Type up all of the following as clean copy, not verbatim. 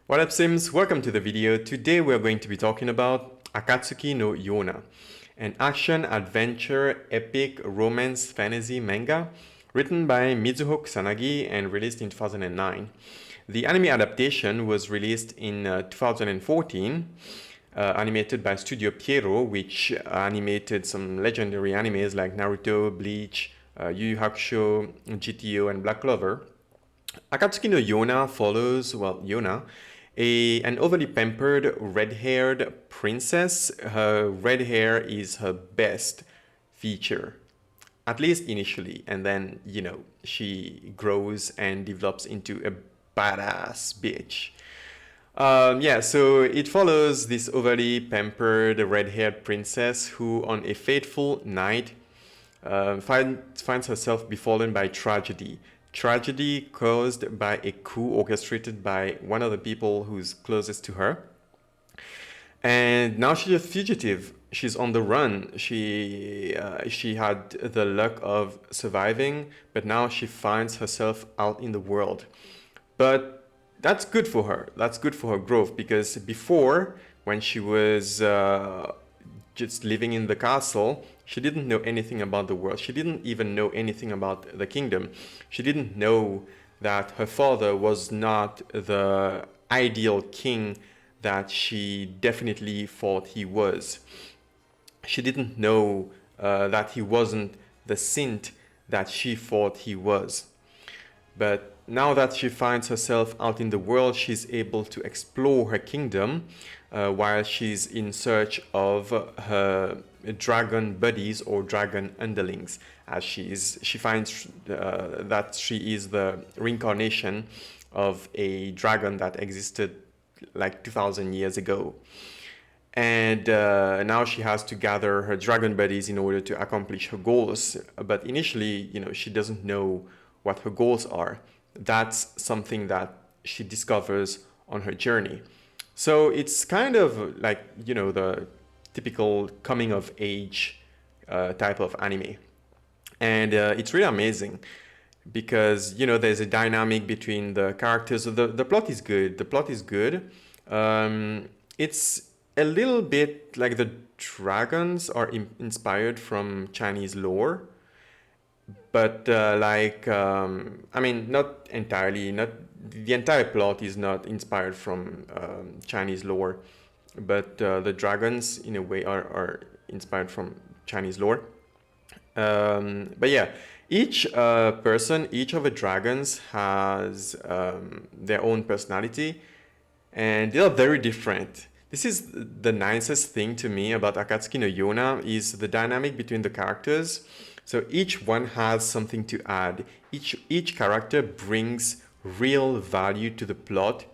What up Sims, welcome to the video. Today we are going to be talking about Akatsuki no Yona, an action-adventure epic romance fantasy manga written by Mizuho Kusanagi and released in 2009. The anime adaptation was released in 2014, animated by Studio Pierrot, which animated some legendary animes like Naruto, Bleach, Yu Yu Hakusho, GTO, and Black Clover. Akatsuki no Yona follows, Yona, an overly pampered red-haired princess. Her red hair is her best feature, at least initially, and then, she grows and develops into a badass bitch. So it follows this overly pampered red-haired princess who, on a fateful night, finds herself befallen by tragedy. Tragedy caused by a coup orchestrated by one of the people who's closest to her. And now she's a fugitive. She's on the run. She had the luck of surviving, but now she finds herself out in the world. But that's good for her. That's good for her growth, because before, when she was just living in the castle, she didn't know anything about the world. She didn't even know anything about the kingdom. She didn't know that her father was not the ideal king that she definitely thought he was. She didn't know that he wasn't the saint that she thought he was. But now that she finds herself out in the world, she's able to explore her kingdom while she's in search of her dragon buddies or dragon underlings, as she finds that she is the reincarnation of a dragon that existed like 2,000 years ago. And now she has to gather her dragon buddies in order to accomplish her goals. But initially, she doesn't know what her goals are. That's something that she discovers on her journey. So it's kind of like, the typical coming of age type of anime. And it's really amazing because, there's a dynamic between the characters. The plot is good. The plot is good. It's a little bit like the dragons are inspired from Chinese lore. But not entirely. Not the entire plot is not inspired from Chinese lore, but the dragons, in a way, are inspired from Chinese lore. But yeah, each person, each of the dragons has their own personality, and they are very different. This is the nicest thing to me about Akatsuki no Yona, is the dynamic between the characters. So each one has something to add. Each character brings real value to the plot,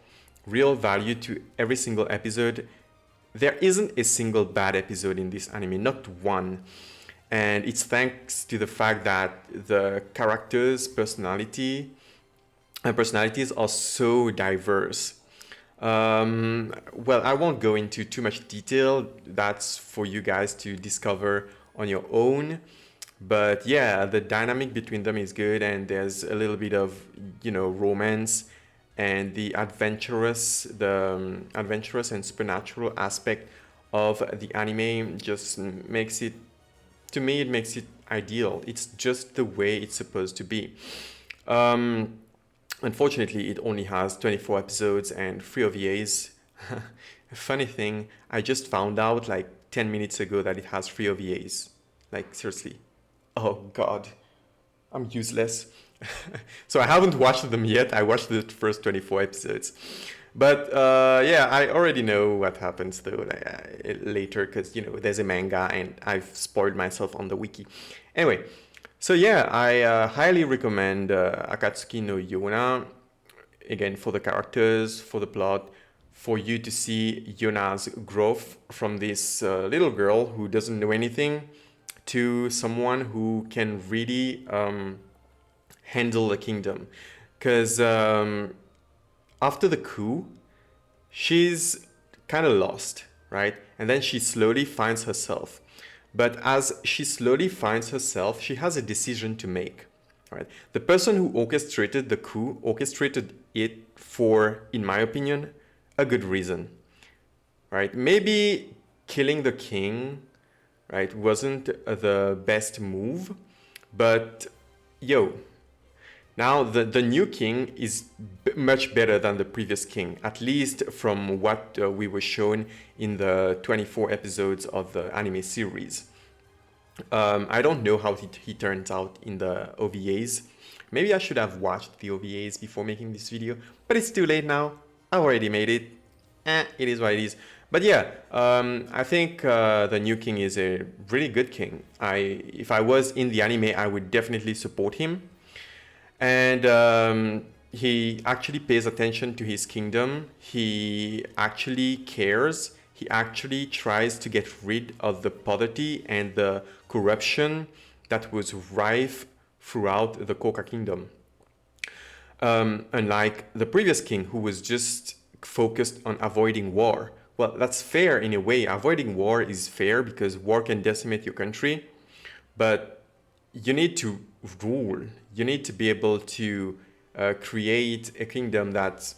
real value to every single episode. There isn't a single bad episode in this anime, not one. And it's thanks to the fact that the characters' personalities are so diverse. I won't go into too much detail. That's for you guys to discover on your own. But yeah, the dynamic between them is good, and there's a little bit of, romance, and the adventurous and supernatural aspect of the anime just makes it, to me, it makes it ideal. It's just the way it's supposed to be. Unfortunately, it only has 24 episodes and 3 OVAs. Funny thing, I just found out like 10 minutes ago that it has 3 OVAs. Like, seriously. Oh god, I'm useless. So I haven't watched them yet. I watched the first 24 episodes. But I already know what happens though later, because there's a manga and I've spoiled myself on the wiki. Anyway, so yeah, I highly recommend Akatsuki no Yona, again, for the characters, for the plot, for you to see Yona's growth from this little girl who doesn't know anything to someone who can really handle the kingdom. Because after the coup, she's kind of lost, right? And then she slowly finds herself. But as she slowly finds herself, she has a decision to make, right? The person who orchestrated the coup orchestrated it for, in my opinion, a good reason, right? Maybe killing the king, right, wasn't the best move, but yo, now the new king is much better than the previous king, at least from what we were shown in the 24 episodes of the anime series. I don't know how he turns out in the OVAs. Maybe I should have watched the OVAs before making this video, but it's too late now. I already made it. It is what it is. But yeah, I think the new king is a really good king. If I was in the anime, I would definitely support him. And he actually pays attention to his kingdom. He actually cares. He actually tries to get rid of the poverty and the corruption that was rife throughout the Koka kingdom. Unlike the previous king, who was just focused on avoiding war. Well, that's fair in a way. Avoiding war is fair because war can decimate your country, but you need to rule. You need to be able to create a kingdom that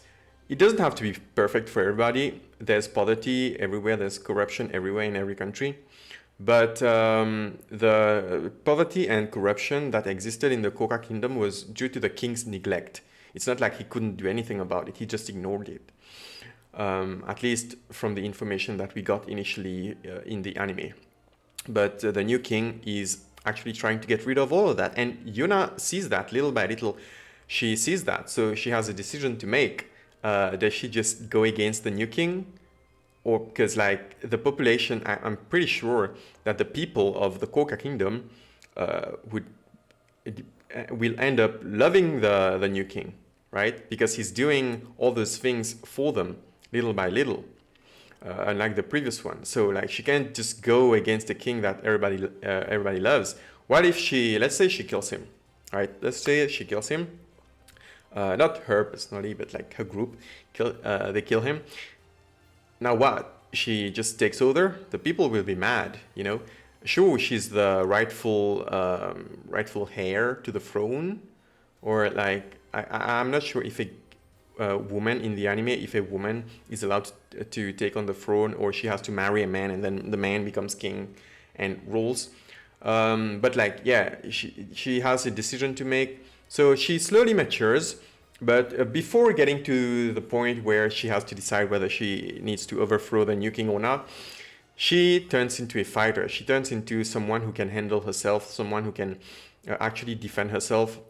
it doesn't have to be perfect for everybody. There's poverty everywhere. There's corruption everywhere in every country. But the poverty and corruption that existed in the Koka kingdom was due to the king's neglect. It's not like he couldn't do anything about it. He just ignored it. At least from the information that we got initially in the anime. But the new king is actually trying to get rid of all of that. And Yuna sees that little by little. She sees that. So she has a decision to make. Does she just go against the new king? Or because like the population, I'm pretty sure that the people of the Koka kingdom will end up loving the new king, right? Because he's doing all those things for them little by little, unlike the previous one. So like she can't just go against the king that everybody loves. What if let's say she kills him, right? Let's say she kills him. Not her personally, but like her group, they kill him. Now what? She just takes over. The people will be mad, you know. Sure, she's the rightful heir to the throne, or like I'm not sure if a woman in the anime, if a woman is allowed to take on the throne, or she has to marry a man and then the man becomes king and rules. But like, yeah, she has a decision to make. So she slowly matures, but before getting to the point where she has to decide whether she needs to overthrow the new king or not, she turns into a fighter. She turns into someone who can handle herself, someone who can actually defend herself.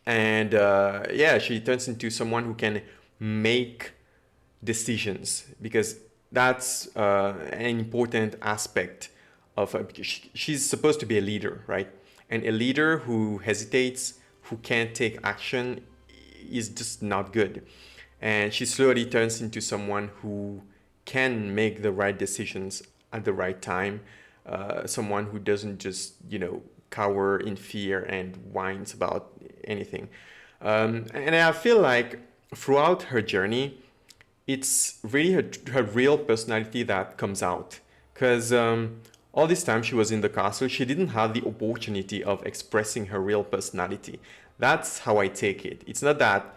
And yeah, she turns into someone who can make decisions, because that's an important aspect of her. She's supposed to be a leader, right? And a leader who hesitates, who can't take action, is just not good. And she slowly turns into someone who can make the right decisions at the right time, someone who doesn't just, you know, cower in fear and whines about anything. And I feel like throughout her journey, it's really her real personality that comes out. Because all this time she was in the castle, she didn't have the opportunity of expressing her real personality. That's how I take it. It's not that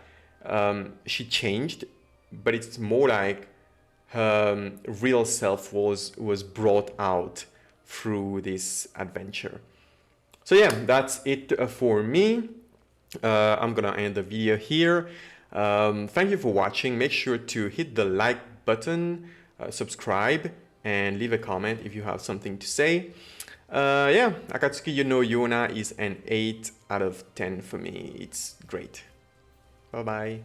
she changed, but it's more like her real self was brought out through this adventure. So yeah, that's it for me. I'm gonna end the video here. Thank you for watching. Make sure to hit the like button, subscribe, and leave a comment if you have something to say. Yeah, Akatsuki no Yona is an 8 out of 10 for me. It's great. Bye bye.